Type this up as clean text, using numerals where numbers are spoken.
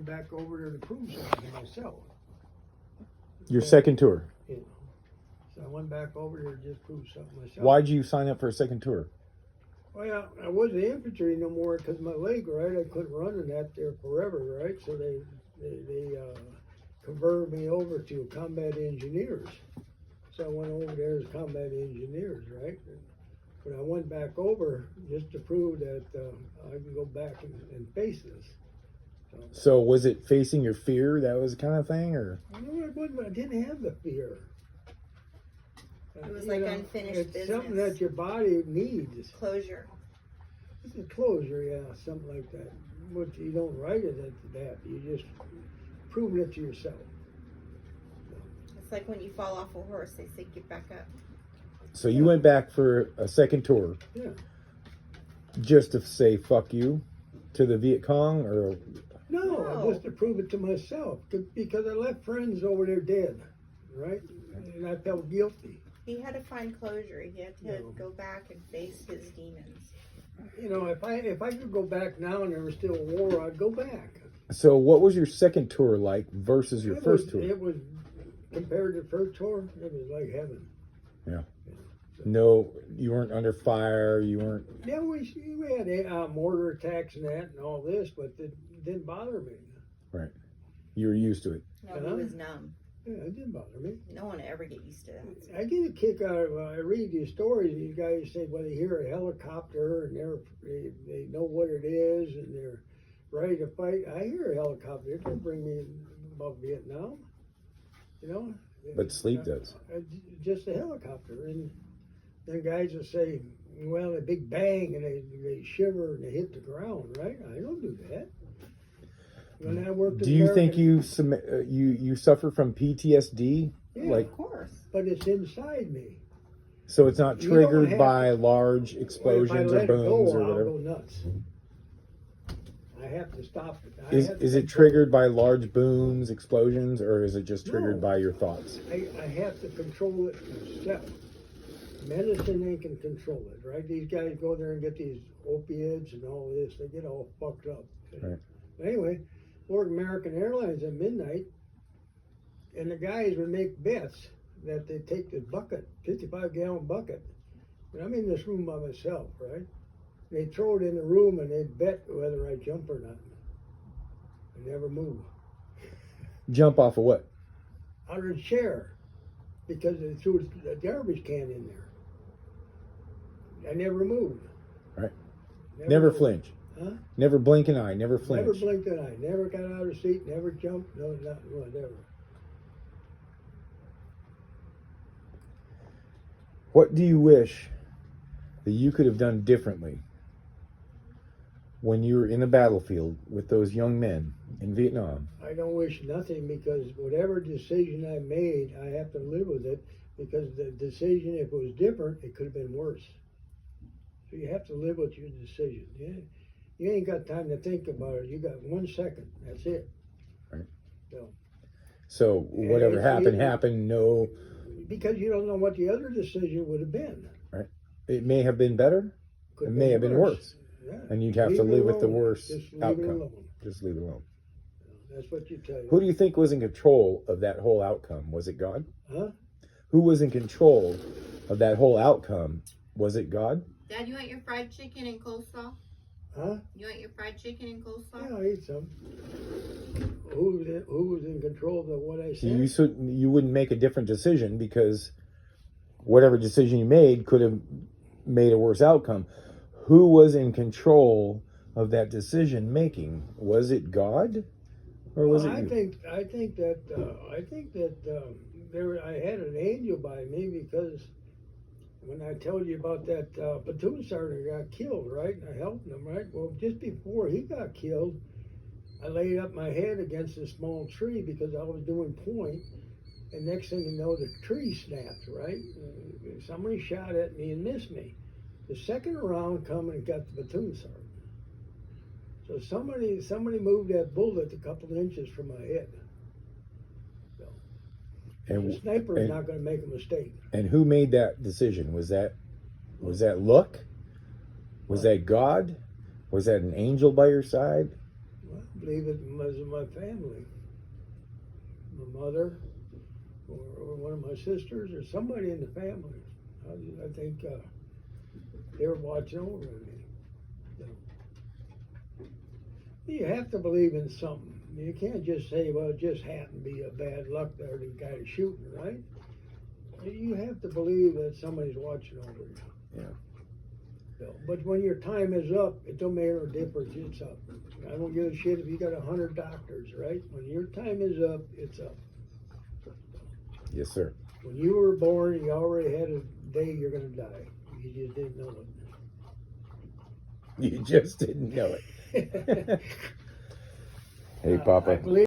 Back over there to prove something to myself. Your second tour. Yeah. So I went back over there to just prove something myself. Why'd you sign up for a second tour? Well, I wasn't infantry no more because my leg, right? I couldn't run in that there forever, right? So they converted me over to combat engineers. So I went over there as combat engineers, right? But I went back over just to prove that I can go back and face this. So was it facing your fear, that was the kind of thing, or? No, it wasn't. I didn't have the fear. It was like unfinished it's business. Something that your body needs. Closure. It's a closure, yeah, something like that. But you don't write it at that. You just prove it to yourself. It's like when you fall off a horse, they say get back up. So you went back for a second tour. Yeah. Just to say fuck you to the Viet Cong, or? No, just to prove it to myself. Because I left friends over there dead, right? And I felt guilty. He had to find closure. He had to go back and face his demons. You know, if I could go back now and there was still a war, I'd go back. So what was your second tour like versus your first tour? It was, compared to the first tour, it was like heaven. Yeah. No, you weren't under fire, you weren't... Yeah, we had mortar attacks and that and all this, but it didn't bother me. Right. You were used to it. No, he was numb. Yeah, it didn't bother me. No one ever get used to that. I get a kick out of, I read these stories, these guys say, well, they hear a helicopter and they know what it is and they're ready to fight. I hear a helicopter, it doesn't bring me above Vietnam, you know? But sleep does. Just a helicopter. And then guys will say, well, a big bang and they shiver and they hit the ground, right? I don't do that. When I worked do you think you suffer from PTSD? Yeah, of course. But it's inside me. So it's not triggered by large explosions or booms or whatever? I'll go nuts. I have to stop it. Is it triggered by large booms, explosions, or is it just triggered by your thoughts? I have to control it myself. Medicine, they can control it, right? These guys go there and get these opiates and all this. They get all fucked up. Right. Anyway, work American Airlines at midnight, and the guys would make bets that they take this bucket, 55-gallon bucket, and I'm in this room by myself, right? They'd throw it in the room and they'd bet whether I jump or not. I never move. Jump off of what? Out of the chair, because they threw a garbage can in there. I never moved. Right. Never moved. flinch. Huh? Never blink an eye, never flinch. Never blinked an eye. Never got out of the seat. Never jumped. No, nothing, whatever. What do you wish that you could have done differently when you were in the battlefield with those young men in Vietnam? I don't wish nothing, because whatever decision I made, I have to live with it, because the decision, if it was different, it could have been worse. So you have to live with your decision. Yeah? You ain't got time to think about it. You got 1 second. That's it. Right. So whatever happened, no... Because you don't know what the other decision would have been. Right. It may have been better. It may have been worse. Yeah. And you'd have to live with the worst outcome. Just leave it alone. That's what you tell you. Who do you think was in control of that whole outcome? Was it God? Huh? Who was in control of that whole outcome? Was it God? Dad, you want your fried chicken and coleslaw? Huh? You want your fried chicken and coleslaw? Yeah, I'll eat some. Who was in control of what I said? You wouldn't make a different decision, because whatever decision you made could have made a worse outcome. Who was in control of that decision making? Was it God, or was it you? I think that I had an angel by me, because when I told you about that platoon sergeant who got killed, right? And I helped him, right? Well, just before he got killed, I laid up my head against a small tree because I was doing point, and next thing you know, the tree snapped, right? Somebody shot at me and missed me. The second round come and got the platoon sergeant. So somebody moved that bullet a couple inches from my head. So the sniper is not going to make a mistake. And who made that decision? Was that luck? Was that God? Was that an angel by your side? Well, believe it was my family, my mother, or one of my sisters, or somebody in the family. I think they were watching over me. So, you have to believe in something. You can't just say, well, it just happened to be a bad luck there, the guy is shooting, right? You have to believe that somebody's watching over you. Yeah. So, but when your time is up, it don't make no difference, it's up. I don't give a shit if you got 100 doctors, right? When your time is up, it's up. Yes, sir. When you were born, you already had a day you're gonna die. You just didn't know You just didn't know it. it. Hey, I Papa. believe